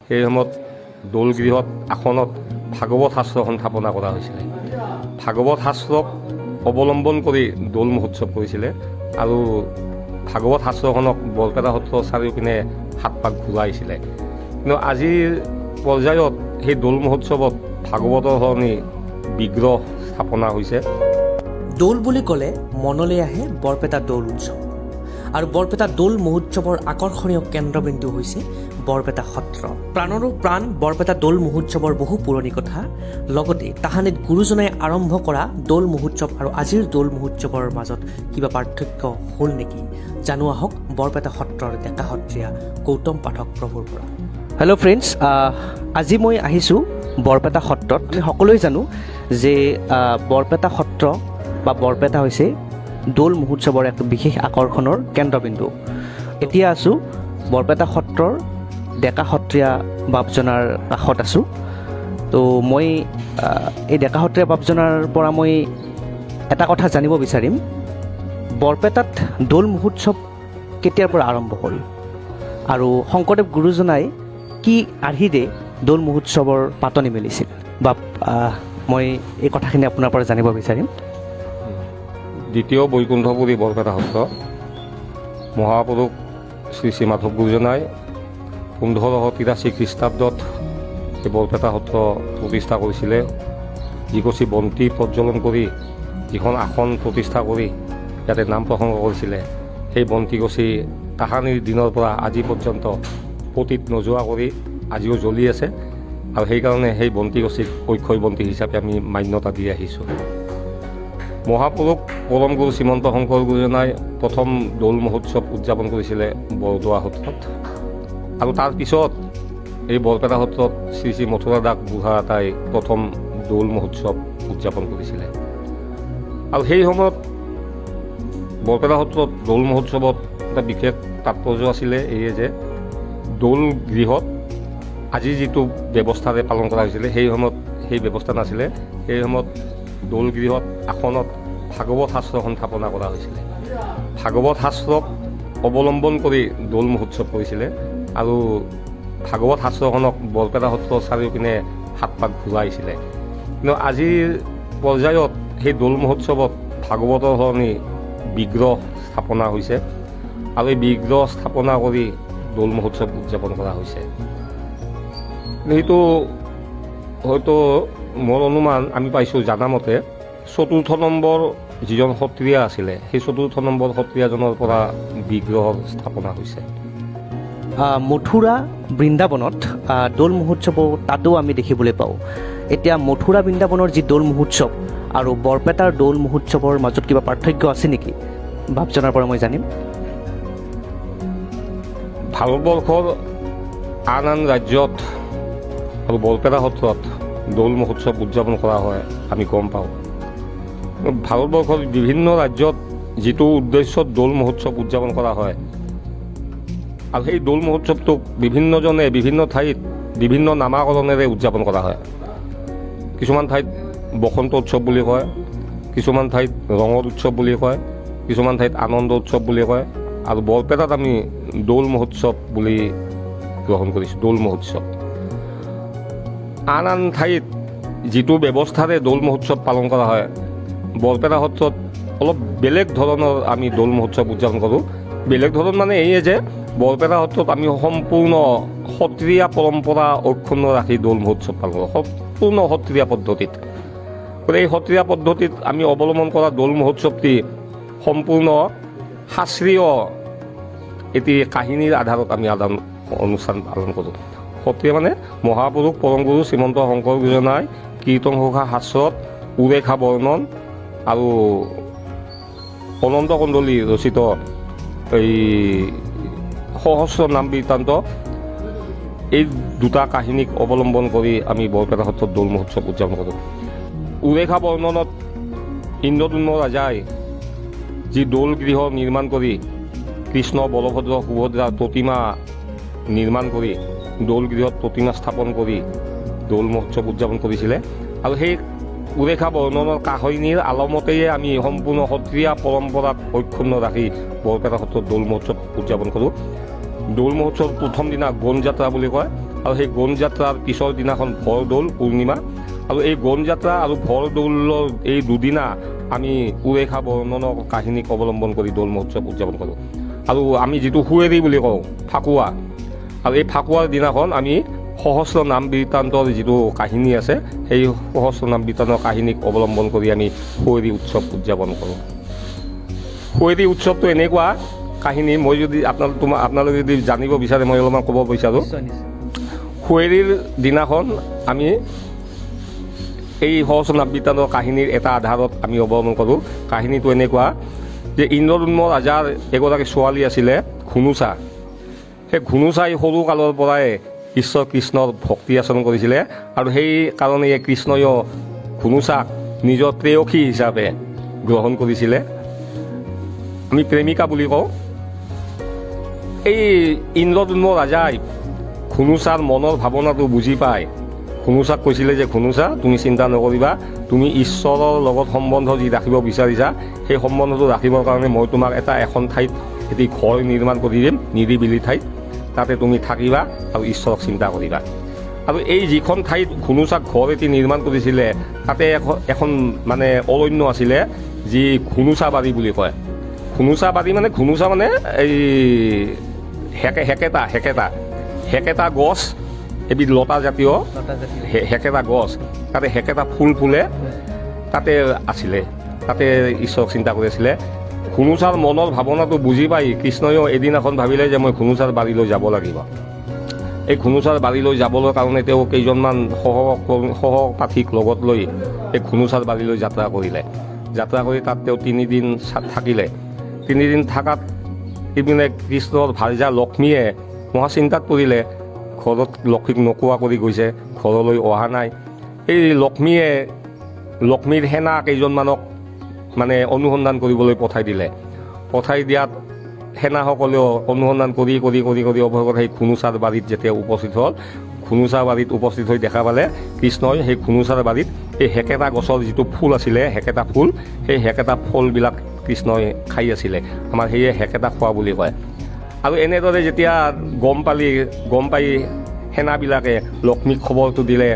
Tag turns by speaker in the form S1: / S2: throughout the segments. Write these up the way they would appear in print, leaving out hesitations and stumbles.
S1: সেই সময়ত দৌলগৃহত আসনত ভাগৱত শাস্ত্ৰখন স্থাপনা কৰা হৈছিলে। ভাগৱত শাস্ত্ৰক অৱলম্বন কৰি দৌল মহোৎসৱ কৰিছিলে আৰু ভাগৱত শাস্ত্ৰখনক বৰপেটা সত্ৰ চাৰিওপিনে 7 পাক ঘূৰাইছিলে। কিন্তু আজিৰ পৰ্যায়ত সেই দৌল মহোৎসৱত ভাগৱতৰ সলনি বিগ্ৰহ স্থাপনা হৈছে।
S2: দৌল বুলি ক'লে মনলৈ আহে বৰপেটা দৌল উৎসৱ আৰু বৰপেটা দৌল মহোৎসৱৰ আকৰ্ষণীয় কেন্দ্ৰবিন্দু হৈছে বৰপেটা সত্ৰ। প্ৰাণৰো প্ৰাণ বৰপেটা দৌল মহোৎসৱৰ বহু পুৰণি কথা, লগতে তাহানিত গুৰুজনাই আৰম্ভ কৰা দৌল মহোৎসৱ আৰু আজিৰ দৌল মহোৎসৱৰ মাজত কিবা পাৰ্থক্য হ'ল নেকি, জানো আহক বৰপেটা সত্ৰৰ ডেকা সত্ৰীয়া গৌতম পাঠক প্ৰভুৰ পৰা। হেল্ল' ফ্ৰেণ্ডছ, আজি মই আহিছোঁ বৰপেটা সত্ৰত। আমি সকলোৱে জানো যে বৰপেটা সত্ৰ বা বৰপেটা হৈছে দৌল মহোৎসৱৰ এক বিশেষ আকৰ্ষণৰ কেন্দ্ৰবিন্দু। এতিয়া আছোঁ বৰপেটা সত্ৰৰ ডেকা সত্ৰীয়া বাপজনাৰ কাষত আছোঁ। তো মই এই ডেকা সত্ৰীয়া বাপজনাৰ পৰা মই এটা কথা জানিব বিচাৰিম, বৰপেটাত দৌল মহোৎসৱ কেতিয়াৰ পৰা আৰম্ভ হ'ল আৰু শংকৰদেৱ গুৰুজনাই কি আৰ্হিৰে দৌল মহোৎসৱৰ পাতনি মেলিছিল, বা মই এই কথাখিনি আপোনাৰ পৰা জানিব বিচাৰিম।
S1: দ্বিতীয় বৈকুণ্ঠপুৰী বৰপেটা সত্ৰ মহাপুৰুষ শ্ৰী শ্ৰী মাধৱ গুৰুজনাই 1583 খ্ৰীষ্টাব্দত এই বৰপেটা সত্ৰ প্ৰতিষ্ঠা কৰিছিলে। যিগছি বন্তি প্ৰজ্বলন কৰি যিখন আসন প্ৰতিষ্ঠা কৰি ইয়াতে নাম প্ৰসংগ কৰিছিলে, সেই বন্তিগছি তাহানিৰ দিনৰ পৰা আজি পৰ্যন্ত পতিত নোযোৱা কৰি আজিও জ্বলি আছে আৰু সেইকাৰণে সেই বন্তিগছিক অক্ষয় বন্তি হিচাপে আমি মান্যতা দি আহিছোঁ। মহাপুৰুষ পৰম গুৰু শ্ৰীমন্ত শংকৰ গুৰুজনাই প্ৰথম দৌল মহোৎসৱ উদযাপন কৰিছিলে বৰদোৱা সত্ৰত আৰু তাৰ পিছত এই বৰপেটা সত্ৰত শ্ৰী শ্ৰী মথুৰা দাস বুঢ়া এটাই প্ৰথম দৌল মহোৎসৱ উদযাপন কৰিছিলে। আৰু সেই সময়ত বৰপেটা সত্ৰত দৌল মহোৎসৱত এটা বিশেষ তাৎপৰ্য আছিলে এয়ে যে দৌল গৃহত আজি যিটো ব্যৱস্থাৰে পালন কৰা হৈছিলে সেই সময়ত সেই ব্যৱস্থা নাছিলে। সেই সময়ত দৌল গৃহত আসনত ভাগৱত শাস্ত্ৰখন স্থাপনা কৰা হৈছিলে। ভাগৱত শাস্ত্ৰক অৱলম্বন কৰি দৌল মহোৎসৱ কৰিছিলে আৰু ভাগৱত শাস্ত্ৰখনক বৰপেটা সত্ৰৰ চাৰিওপিনে 7 পাক ঘূৰাইছিলে। কিন্তু আজিৰ পৰ্যায়ত সেই দৌল মহোৎসৱত ভাগৱতৰ সলনি বিগ্ৰহ স্থাপনা হৈছে আৰু এই বিগ্ৰহ স্থাপনা কৰি দৌল মহোৎসৱ উদযাপন কৰা হৈছে। সেইটো হয়তো মোৰ অনুমান আমি পাইছোঁ জানামতে 4ৰ্থ নম্বৰ যিজন সত্ৰীয়া আছিলে সেই 4ৰ্থ নম্বৰ সত্ৰীয়াজনৰ পৰা বিগ্ৰহৰ স্থাপনা হৈছে।
S2: মথুৰা বৃন্দাবনত দৌল মহোৎসৱ তাতো আমি দেখিবলৈ পাওঁ। এতিয়া মথুৰা বৃন্দাবনৰ যি দৌল মহোৎসৱ আৰু বৰপেটাৰ দৌল মহোৎসৱৰ মাজত কিবা পাৰ্থক্য আছে নেকি, বাপজনাৰ পৰা মই জানিম।
S1: ভাৰতবৰ্ষৰ আন আন ৰাজ্যত আৰু বৰপেটা সত্ৰত দৌল মহোৎসৱ উদযাপন কৰা হয় আমি গম পাওঁ। ভাৰতবৰ্ষৰ বিভিন্ন ৰাজ্যত যিটো উদ্দেশ্যত দৌল মহোৎসৱ উদযাপন কৰা হয় আৰু সেই দৌল মহোৎসৱটোক বিভিন্নজনে বিভিন্ন ঠাইত বিভিন্ন নামাকৰণেৰে উদযাপন কৰা হয়। কিছুমান ঠাইত বসন্ত উৎসৱ বুলি কয়, কিছুমান ঠাইত ৰঙৰ উৎসৱ বুলি কয়, কিছুমান ঠাইত আনন্দ উৎসৱ বুলি কয় আৰু বৰপেটাত আমি দৌল মহোৎসৱ বুলি গ্ৰহণ কৰিছোঁ। দৌল মহোৎসৱ আন আন ঠাইত যিটো ব্যৱস্থাৰে দৌল মহোৎসৱ পালন কৰা হয়, বৰপেটা সত্ৰত অলপ বেলেগ ধৰণৰ আমি দৌল মহোৎসৱ উদযাপন কৰোঁ। বেলেগ ধৰণ মানে এইয়ে যে বৰপেটা সত্ৰত আমি সম্পূৰ্ণ সত্ৰীয়া পৰম্পৰা অক্ষুণ্ণ ৰাখি দৌল মহোৎসৱ পালন কৰোঁ, সম্পূৰ্ণ সত্ৰীয়া পদ্ধতিত। গতিকে এই সত্ৰীয়া পদ্ধতিত আমি অৱলম্বন কৰা দৌল মহোৎসৱটি সম্পূৰ্ণ শাস্ত্ৰীয় এটি কাহিনীৰ আধাৰত আমি অনুষ্ঠান পালন কৰোঁ। সত্ৰীয়া মানে মহাপুৰুষ পৰম গুৰু শ্ৰীমন্ত শংকৰ গুৰুজনাই কীৰ্তন ঘোষা শাস্ত্ৰত উৰেখা বৰ্ণন আৰু অনন্ত কণ্ডলী ৰচিত এই সহস্ৰ নাম বৃত্তান্ত, এই দুটা কাহিনীক অৱলম্বন কৰি আমি বৰপেটা সত্ৰত দৌল মহোৎসৱ উদযাপন কৰোঁ। উৰেখা বৰ্ণনত ইন্দ্ৰদুম্ন ৰাজাই যি দৌল গৃহ নিৰ্মাণ কৰি কৃষ্ণ বলভদ্ৰ সুভদ্ৰাৰ প্ৰতিমা নিৰ্মাণ কৰি দৌল গৃহত প্ৰতিমা স্থাপন কৰি দৌল মহোৎসৱ উদযাপন কৰিছিলে আৰু সেই উৰেখা বৰ্ণনৰ কাহিনীৰ আলমতেয়ে আমি সম্পূৰ্ণ সত্ৰীয়া পৰম্পৰাক অক্ষুণ্ণ ৰাখি বৰপেটা সত্ৰত দৌল মহোৎসৱ উদযাপন কৰোঁ। দৌল মহোৎসৱ প্ৰথম দিনা গণ যাত্ৰা বুলি কয় আৰু সেই গণ যাত্ৰাৰ পিছৰ দিনাখন ভৰদৌল পূৰ্ণিমা আৰু এই গণ যাত্ৰা আৰু ভৰদৌলৰ এই দুদিনা আমি উৰেষা বৰ্ণনৰ কাহিনীক অৱলম্বন কৰি দৌল মহোৎসৱ উদযাপন কৰোঁ। আৰু আমি যিটো সুঁৱেৰী বুলি কওঁ ফাকুৱা, আৰু এই ফাকুৱাৰ দিনাখন আমি সহস্ৰ নাম বৃত্তান্তৰ যিটো কাহিনী আছে সেই সহস্ৰ নাম বৃত্তান্তৰ কাহিনীক অৱলম্বন কৰি আমি সুঁৱেৰী উৎসৱ উদযাপন কৰোঁ। সুঁৱেৰী উৎসৱটো এনেকুৱা কাহিনী, মই যদি আপোনালোকে যদি জানিব বিচাৰে মই অলপমান ক'ব বিচাৰোঁ। সুঁৱেৰীৰ দিনাখন আমি এই সহস্ৰ নাম বৃত্তান্তৰ কাহিনীৰ এটা আধাৰত আমি অৱলম্বন কৰোঁ। কাহিনীটো এনেকুৱা যে ইন্দ্ৰদ্যুম্ন ৰজাৰ এগৰাকী ছোৱালী আছিলে ঘুনুচা। সেই ঘুনুচাই সৰু কালৰ পৰাই ঈশ্বৰ কৃষ্ণৰ ভক্তি আচৰণ কৰিছিলে আৰু সেই কাৰণে কৃষ্ণইও ঘুনুচাক নিজৰ প্ৰেয়সী হিচাপে গ্ৰহণ কৰিছিলে। আমি প্ৰেমিকা বুলি কওঁ। এই ইন্দ্ৰদ্যুম্ন ৰাজাই ঘুনুচাৰ মনৰ ভাৱনাটো বুজি পায় ঘুনুচাক কৈছিলে যে ঘুনুচা তুমি চিন্তা নকৰিবা, তুমি ঈশ্বৰৰ লগত সম্বন্ধ যি ৰাখিব বিচাৰিছা সেই সম্বন্ধটো ৰাখিবৰ কাৰণে মই তোমাক এখন ঠাইত এটি ঘৰ নিৰ্মাণ কৰি দিম, নিৰিবিলি ঠাইত, তাতে তুমি থাকিবা আৰু ঈশ্বৰক চিন্তা কৰিবা। আৰু এই যিখন ঠাইত ঘুনুচাক ঘৰ এটি নিৰ্মাণ কৰিছিলে তাতে এখন মানে অৰণ্য আছিলে যি ঘুনুচাবাৰী বুলি কয়। ঘুনুচাবাৰী মানে ঘুনুচা মানে এই হেকেটা গছ, এবিধ লতা জাতীয় হেকেটা গছ, তাতে হেকেটা ফুল ফুলে, তাতে আছিলে, তাতে ঈশ্বৰক চিন্তা কৰিছিলে। ঘুনুচাৰ মনৰ ভাৱনাটো বুজি পাই কৃষ্ণইও এদিনাখন ভাবিলে যে মই ঘুনুচাৰ বাৰীলৈ যাব লাগিব। এই ঘুনুচাৰ বাৰীলৈ যাবলৈ কাৰণে তেওঁ কেইজনমান সহপাঠীক লগত লৈ এই ঘুনুচাৰ বাৰীলৈ যাত্ৰা কৰিলে। যাত্ৰা কৰি তাত তেওঁ 3 দিন থাকিলে। 3 দিন থকাত ইপিনে কৃষ্ণৰ ভাৰ্যা লক্ষ্মীয়ে মহা চিন্তাত পৰিলে, ঘৰত লক্ষ্মীক নোকোৱা কৰি গৈছে, ঘৰলৈ অহা নাই। এই লক্ষ্মীৰ সেনা কেইজনমানক মানে অনুসন্ধান কৰিবলৈ পঠাই দিলে। পঠাই দিয়াত সেনাসকলেও অনুসন্ধান কৰি অৱশেষত সেই ঘুনুচাৰ বাৰীত যেতিয়া উপস্থিত হ'ল, ঘুনুচাৰ বাৰীত উপস্থিত হৈ দেখা পালে কৃষ্ণই সেই ঘুনুচাৰ বাৰীত এই হেকেটা গছৰ যিটো ফুল আছিলে, হেকেটা ফুল, সেই হেকেটা ফুলবিলাক কৃষ্ণই খাই আছিলে। আমাৰ সেয়ে হেকেটা খোৱা বুলি কয়। আৰু এনেদৰে যেতিয়া গম পাই সেনাবিলাকে লক্ষ্মীক খবৰটো দিলে,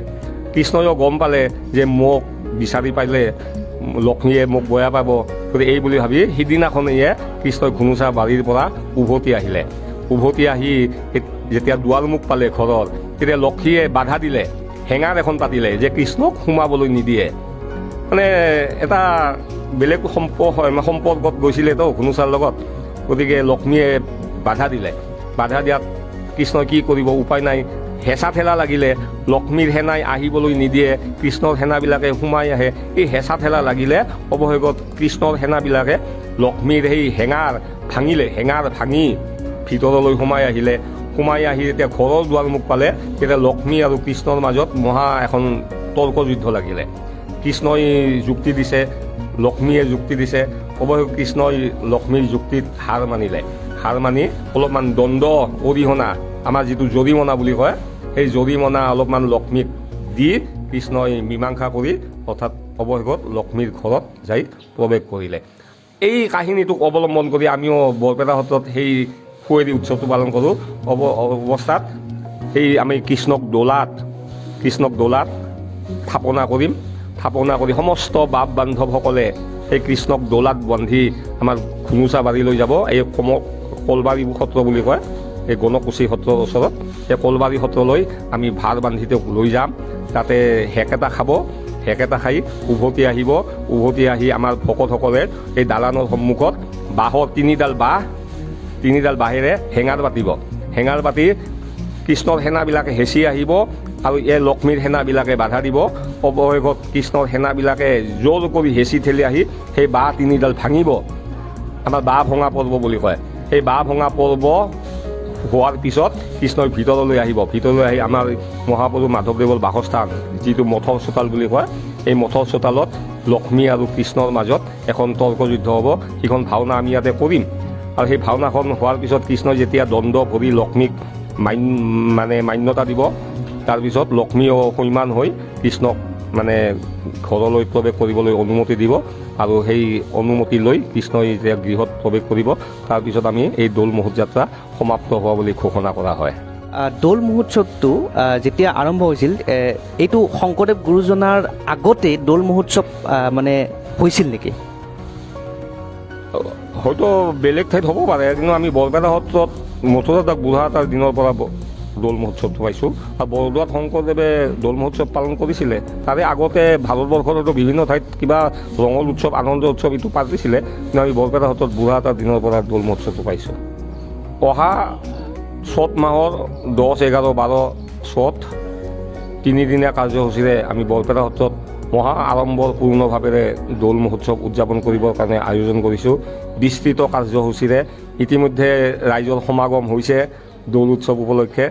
S1: কৃষ্ণইও গম পালে যে মোক বিচাৰি পালে লক্ষ্মীয়ে মোক বেয়া পাব, গতিকে এই বুলি ভাবি সিদিনাখনেয়ে কৃষ্ণই ঘুনুচা বাৰীৰ পৰা উভতি আহিলে। উভতি আহি যেতিয়া দুৱাৰমুখ পালে ঘৰৰ, তেতিয়া লক্ষ্মীয়ে বাধা দিলে, হেঙাৰ এখন পাতিলে যে কৃষ্ণক সোমাবলৈ নিদিয়ে। মানে এটা বেলেগ সম্পৰ্কত গৈছিলেতো ঘুনুচাৰ লগত, গতিকে লক্ষ্মীয়ে বাধা দিলে। বাধা দিয়াত কৃষ্ণই কি কৰিব, উপায় নাই, হেঁচা ঠেলা লাগিলে। লক্ষ্মীৰ সেনাই আহিবলৈ নিদিয়ে, কৃষ্ণৰ সেনাবিলাকে সোমাই আহে। এই হেঁচা ঠেলা লাগিলে অৱশেষত কৃষ্ণৰ সেনাবিলাকে লক্ষ্মীৰ সেই হেঙাৰ ভাঙি ভিতৰলৈ সোমাই আহিলে। সোমাই আহি যেতিয়া ঘৰৰ দুৱাৰমুখ পালে, তেতিয়া লক্ষ্মী আৰু কৃষ্ণৰ মাজত মহা এখন তৰ্কযুদ্ধ লাগিলে। কৃষ্ণই যুক্তি দিছে, লক্ষ্মীয়ে যুক্তি দিছে। অৱশেষত কৃষ্ণই লক্ষ্মীৰ যুক্তিত হাৰ মানিলে। হাৰ মানি অলপমান দণ্ড অৰিহণা, আমাৰ যিটো জৰিমনা বুলি কয়, সেই জৰিমনা অলপমান লক্ষ্মীক দি কৃষ্ণই মীমাংসা কৰি অৰ্থাৎ অৱশেষত লক্ষ্মীৰ ঘৰত যাই প্ৰৱেশ কৰিলে। এই কাহিনীটোক অৱলম্বন কৰি আমিও বৰপেটা সত্ৰত সেই সুঁৱেৰী উৎসৱটো পালন কৰোঁ। অৱস্থাত সেই আমি কৃষ্ণক দোলাত থাপনা কৰিম। থাপনা কৰি সমস্ত বাপ বান্ধৱসকলে সেই কৃষ্ণক দোলাত বান্ধি আমাৰ ঘুনুচা বাৰীলৈ যাব। এই কলবাৰী সত্ৰ বুলি কয়, এই গণকুচি সত্ৰৰ ওচৰত এই কলবাৰী সত্ৰলৈ আমি ভাৰ বান্ধি তেওঁক লৈ যাম। তাতে হেকেটা খাব, হেকেটা খাই উভতি আহিব। উভতি আহি আমাৰ ভকতসকলে এই দালানৰ সন্মুখত বাঁহৰ 3ডাল বাঁহেৰে হেঙাৰ পাতিব। হেঙাৰ পাতি কৃষ্ণৰ সেনাবিলাকে হেঁচি আহিব আৰু এই লক্ষ্মীৰ সেনাবিলাকে বাধা দিব। অৱশেষত কৃষ্ণৰ সেনাবিলাকে জোৰ কৰি হেঁচি ঠেলি আহি সেই বাঁহ 3ডাল ভাঙিব। আমাৰ বাঁহ ভঙা পৰ্ব বুলি কয়। সেই বাঁহ ভঙা পৰ্ব হোৱাৰ পিছত কৃষ্ণই ভিতৰলৈ আহিব। ভিতৰলৈ আহি আমাৰ মহাপ্ৰভু মাধৱদেৱৰ বাসস্থান, যিটো মঠৰ চোতাল বুলি কয়, এই মঠৰ চোতালত লক্ষ্মী আৰু কৃষ্ণৰ মাজত এখন তৰ্কযুদ্ধ হ'ব। সেইখন ভাওনা আমি ইয়াতে কৰিম। আৰু সেই ভাওনাখন হোৱাৰ পিছত কৃষ্ণই যেতিয়া দণ্ড ভৰি লক্ষ্মীক মান্যতা দিব, তাৰপিছত লক্ষ্মীও সৈমান হৈ কৃষ্ণক ঘৰলৈ প্ৰৱেশ কৰিবলৈ অনুমতি দিব। আৰু সেই অনুমতি লৈ কৃষ্ণই যেতিয়া গৃহত প্ৰৱেশ কৰিব, তাৰপিছত আমি এই দৌল মহোৎযাত্ৰা সমাপ্ত হোৱা বুলি ঘোষণা কৰা হয়।
S2: দৌল মহোৎসৱটো যেতিয়া আৰম্ভ হৈছিল এইটো শংকৰদেৱ গুৰুজনাৰ আগতে দৌল মহোৎসৱ মানে হৈছিল নেকি?
S1: হয়তো বেলেগ ঠাইত হ'ব পাৰে, কিন্তু আমি বৰপেটা সত্ৰত মথুৰা বুঢ়াতাৰ দিনৰ পৰা দৌল মহোৎসৱটো পাইছোঁ। আৰু বৰদোৱাত শংকৰদেৱে দৌল মহোৎসৱ পালন কৰিছিলে। তাৰে আগতে ভাৰতবৰ্ষতো বিভিন্ন ঠাইত কিবা ৰঙৰ উৎসৱ, আনন্দ উৎসৱ এইটো পাতিছিলে, কিন্তু আমি বৰপেটা সত্ৰত বুঢ়াতাৰ দিনৰ পৰা দৌল মহোৎসৱটো পাইছোঁ। অহা চ'ত মাহৰ 10, 11, 12 চ'ত তিনিদিনীয়া কাৰ্যসূচীৰে আমি বৰপেটা সত্ৰত মহা আড়ম্বৰপূৰ্ণভাৱেৰে দৌল মহোৎসৱ উদযাপন কৰিবৰ কাৰণে আয়োজন কৰিছোঁ। বিস্তৃত কাৰ্যসূচীৰে ইতিমধ্যে ৰাইজৰ সমাগম হৈছে দৌল উৎসৱ উপলক্ষে।